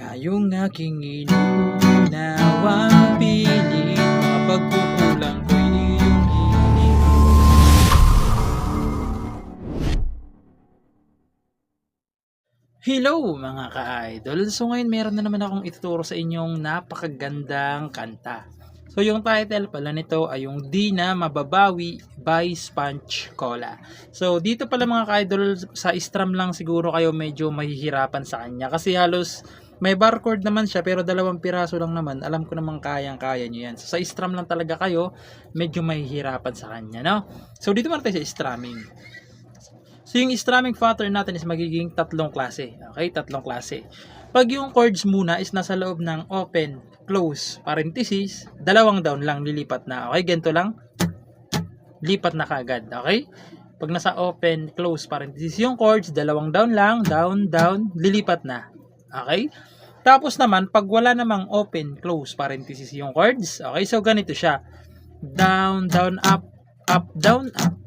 Ngayong aking inuunawang pilit, mga pagkukulang ko'y iyong hiling. Hello mga ka-idol! So ngayon meron na naman akong ituturo sa inyong napakagandang kanta. So yung title pala nito ay yung Di Na Mababawi by Sponge Cola. So dito pala mga ka-idol, sa strum lang siguro kayo medyo mahihirapan sa kanya. Kasi halos may bar chord naman siya pero 2 piraso lang naman. Alam ko namang kayang-kaya nyo yan. So sa strum lang talaga kayo medyo mahihirapan sa kanya, no? So dito muna tayo sa strumming. So yung strumming pattern natin is magiging 3 klase. Okay, 3 klase. Pag yung chords muna is nasa loob ng open, close, parenthesis, 2 down lang, lilipat na. Okay, ganito lang. Lipat na kagad. Okay? Pag nasa open, close, parenthesis, yung chords, 2 down lang, down, down, lilipat na. Okay? Tapos naman, pag wala namang open, close, parenthesis yung chords, okay, so ganito siya. Down, down, up, down, up.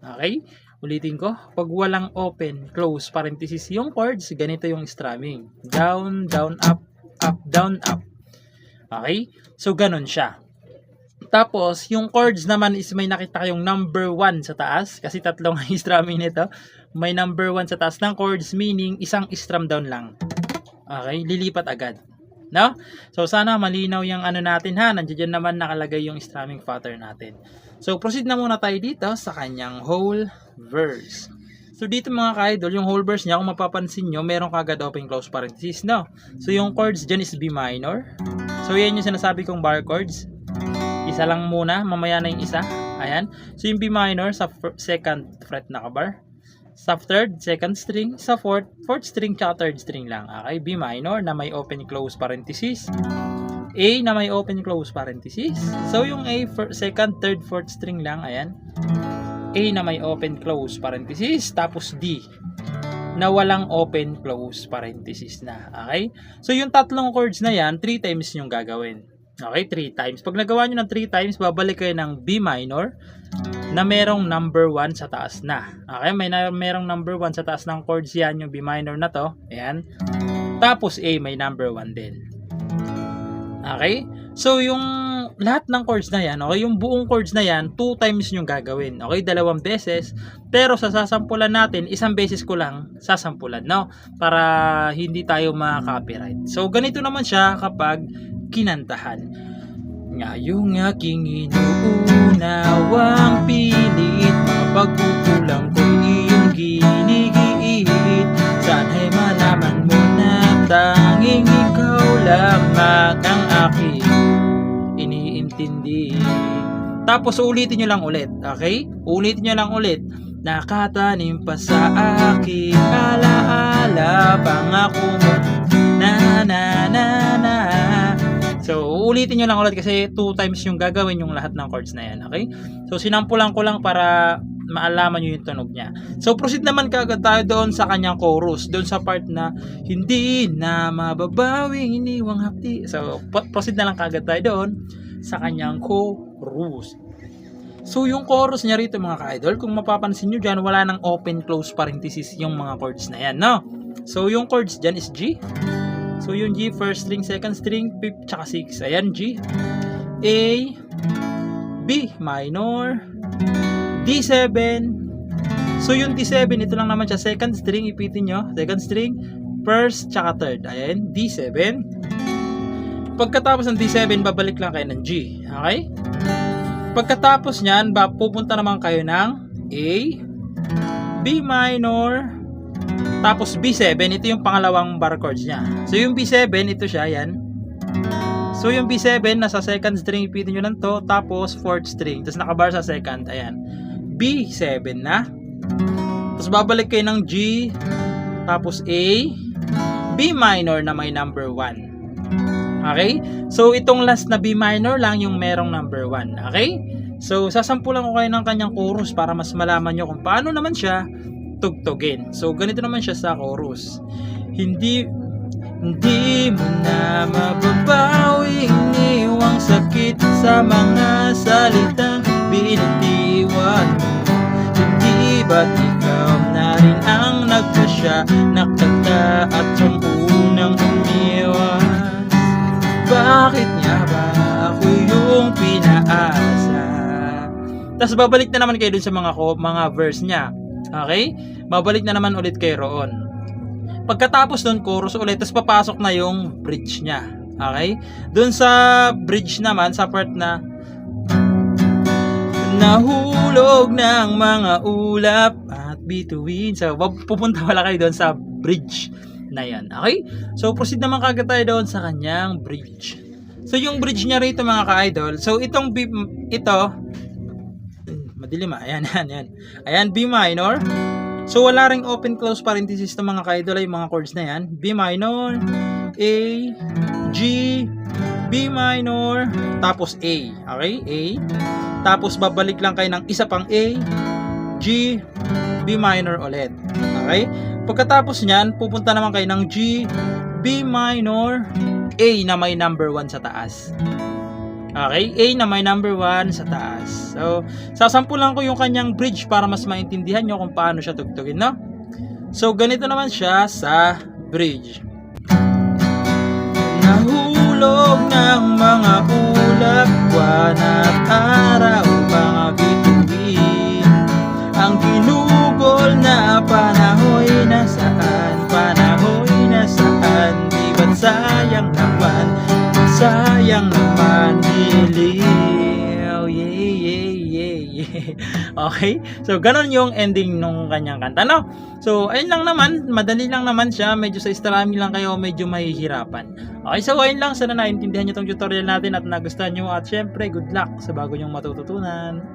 Okay? Ulitin ko, pag walang open, close, parenthesis yung chords, ganito yung strumming. Down, down, up, down, up. Okay? So, ganun siya. Tapos, yung chords naman is may nakita kayong number 1 sa taas, kasi 3 ang strumming nito. May number 1 sa taas ng chords, meaning isang strum down lang. Okay? Lilipat agad. No? So, sana malinaw yung ano natin ha. Nandiyan naman nakalagay yung strumming pattern natin. So, proceed na muna tayo dito sa kanyang whole verse. So, dito mga ka-idol, yung whole verse niya, kung mapapansin nyo, meron kagad open close parenthesis, no? So, yung chords dyan is B minor. So, yan yung sinasabi kong bar chords. Isa lang muna, mamaya na yung isa. Ayan. So, yung B minor sa 2nd fret nakabar. Sa 3rd, 2nd string. Sa 4th string, tsaka 3rd string lang. Okay, B minor na may open close parenthesis. A na may open close parenthesis. So, yung A, 2nd, 3rd, 4th string lang. Ayan. A na may open close parenthesis. Tapos D na walang open close parenthesis na. Okay? So, yung 3 chords na yan, 3 times yung gagawin. Okay? 3 times. Pag nagawa nyo ng 3 times, babalik kayo ng B minor na merong number 1 sa taas na. Okay? Merong number 1 sa taas ng chords yan, yung B minor na to. Ayan. Tapos A may number 1 din. Okay? So, yung lahat ng chords na yan, okay, yung buong chords na yan, 2 times yung gagawin. Okay? 2 beses. Pero sa sasampulan natin, 1 beses ko lang sasampulan, no? Para hindi tayo ma-copyright. So, ganito naman siya kapag kinantahan. Ngayong aking inuunawang pilit, mga pagkukulang ko'y iyong ginigiit. Sana'y malaman mo na tanging ikaw lamang ang aking iniintindi. Tapos ulitin nyo lang ulit, okay? Ulitin nyo lang ulit. Nakatanim pa sa aking alaala, pangako mo na na na na. So, ulitin nyo lang ulit kasi 2 times yung gagawin yung lahat ng chords na yan, okay? So, sinampulan ko lang para maalaman nyo yung tunog niya. So, proceed naman kagad tayo doon sa kanyang chorus. Doon sa part na hindi na mababawing iniwang hapdi. So, proceed na lang kagad tayo doon sa kanyang chorus. So, yung chorus niya rito mga ka-idol, kung mapapansin nyo dyan, wala nang open close parenthesis yung mga chords na yan, no? So, yung chords dyan is G. So, yung G, 1st string, 2nd string, 5th, tsaka 6. Ayan, G. A, B minor, D7. So, yung D7, ito lang naman siya. 2nd string, ipitin nyo. 2nd string, 1st, tsaka 3rd. Ayan, D7. Pagkatapos ng D7, babalik lang kayo ng G. Okay? Pagkatapos nyan, pupunta naman kayo ng A, B minor, tapos B7, ito yung pangalawang bar chords niya. So, yung B7, ito siya, yan. So, yung B7, nasa 2nd string, ipitin nyo lang to, tapos 4th string, tapos nakabar sa 2nd, ayan. B7 na. Tapos, babalik kayo ng G, tapos A, B minor na may number 1. Okay? So, itong last na B minor lang yung merong number 1. Okay? So, sasampulan ko kayo ng kanyang chorus para mas malaman nyo kung paano naman siya tugtugin. So, ganito naman siya sa chorus. Hindi mo na mababawing iwang sakit sa mga salitang binitiwan mo. Hindi ba't ikaw na rin ang nagpasya, nakata at yung unang humiya Tapos babalik na naman kayo dun sa mga verse niya. Okay? Babalik na naman ulit kayo roon. Pagkatapos dun, chorus ulit, tapos papasok na yung bridge niya. Okay? Dun sa bridge naman, sa part na nahulog ng mga ulap at bituin. So, pupunta wala kayo doon sa bridge na yan. Okay? So, proceed naman kagad tayo doon sa kanyang bridge. So, yung bridge niya rito mga ka-idol. So, ito, madilim ayan. Ayan, B minor. So, wala ring open close parenthesis ng mga ka-idol ay mga chords na yan. B minor, A, G, B minor, tapos A. Okay? A. Tapos babalik lang kayo ng isa pang A, G, B minor ulit. Okay? Pagkatapos niyan, pupunta naman kayo ng G, B minor, A na may number 1 sa taas. Okay? A na may number 1 sa taas. So, sasampulan ko yung kanyang bridge para mas maintindihan nyo kung paano siya tugtugin, no? So, ganito naman siya sa bridge. Nahulog ng mga ulap, buwan at araw, mga bituin. Ang ginugol na panahoy nasaan, di ba't sayang naman, niliw. Okay? So, ganun yung ending nung kanyang kanta, no? So, ayun lang naman. Madali lang naman siya. Medyo sa istalami lang kayo, medyo mahihirapan. Okay, so ayun lang. Sana naintindihan nyo itong tutorial natin at nagustuhan nyo. At syempre, good luck sa bago nyong matututunan.